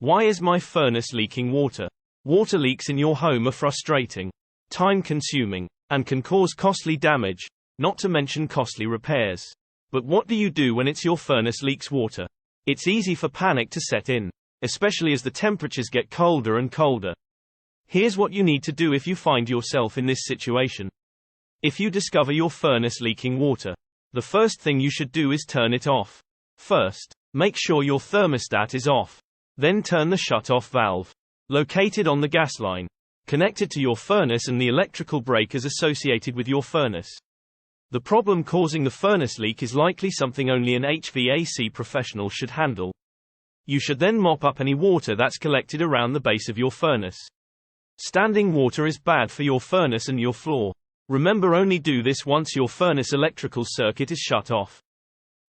Why is my furnace leaking water? Water leaks in your home are frustrating, time-consuming, and can cause costly damage, not to mention costly repairs. But what do you do when your furnace leaks water? It's easy for panic to set in, especially as the temperatures get colder and colder. Here's what you need to do if you find yourself in this situation. If you discover your furnace leaking water, the first thing you should do is turn it off. First, make sure your thermostat is off. Then turn the shut-off valve, located on the gas line, connected to your furnace and the electrical breakers associated with your furnace. The problem causing the furnace leak is likely something only an HVAC professional should handle. You should then mop up any water that's collected around the base of your furnace. Standing water is bad for your furnace and your floor. Remember, only do this once your furnace electrical circuit is shut off.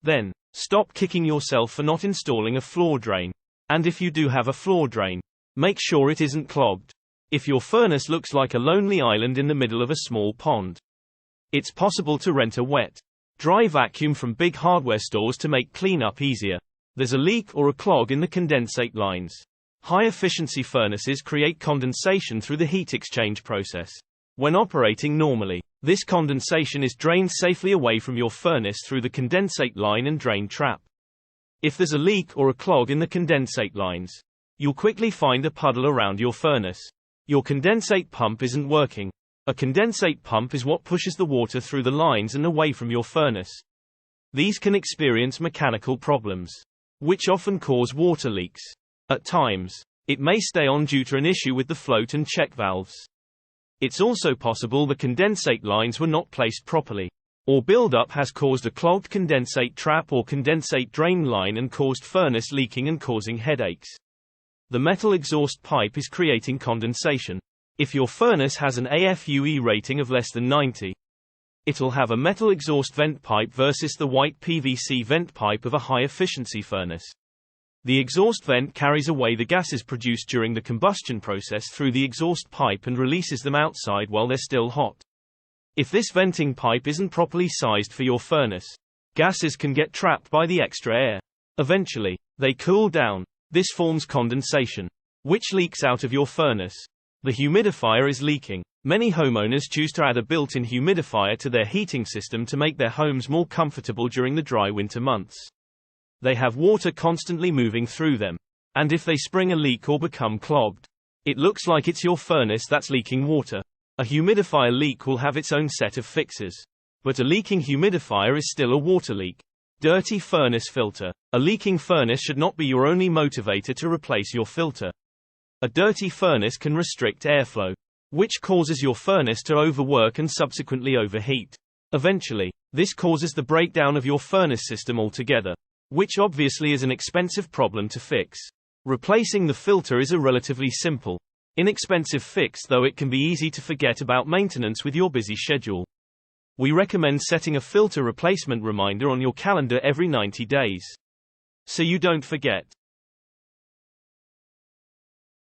Then, stop kicking yourself for not installing a floor drain. And if you do have a floor drain, make sure it isn't clogged. If your furnace looks like a lonely island in the middle of a small pond, it's possible to rent a wet, dry vacuum from big hardware stores to make cleanup easier. There's a leak or a clog in the condensate lines. High-efficiency furnaces create condensation through the heat exchange process. When operating normally, this condensation is drained safely away from your furnace through the condensate line and drain trap. If there's a leak or a clog in the condensate lines, you'll quickly find a puddle around your furnace. Your condensate pump isn't working. A condensate pump is what pushes the water through the lines and away from your furnace. These can experience mechanical problems, which often cause water leaks. At times, it may stay on due to an issue with the float and check valves. It's also possible the condensate lines were not placed properly, or buildup has caused a clogged condensate trap or condensate drain line and caused furnace leaking and causing headaches. The metal exhaust pipe is creating condensation. If your furnace has an AFUE rating of less than 90, it'll have a metal exhaust vent pipe versus the white PVC vent pipe of a high-efficiency furnace. The exhaust vent carries away the gases produced during the combustion process through the exhaust pipe and releases them outside while they're still hot. If this venting pipe isn't properly sized for your furnace, gases can get trapped by the extra air. Eventually, they cool down. This forms condensation, which leaks out of your furnace. The humidifier is leaking. Many homeowners choose to add a built-in humidifier to their heating system to make their homes more comfortable during the dry winter months. They have water constantly moving through them, and if they spring a leak or become clogged, it looks like it's your furnace that's leaking water. A humidifier leak will have its own set of fixes, but a leaking humidifier is still a water leak. Dirty furnace filter. A leaking furnace should not be your only motivator to replace your filter. A dirty furnace can restrict airflow, which causes your furnace to overwork and subsequently overheat. Eventually, this causes the breakdown of your furnace system altogether, which obviously is an expensive problem to fix. Replacing the filter is a relatively simple, inexpensive fix, though it can be easy to forget about maintenance with your busy schedule. We recommend setting a filter replacement reminder on your calendar every 90 days, so you don't forget.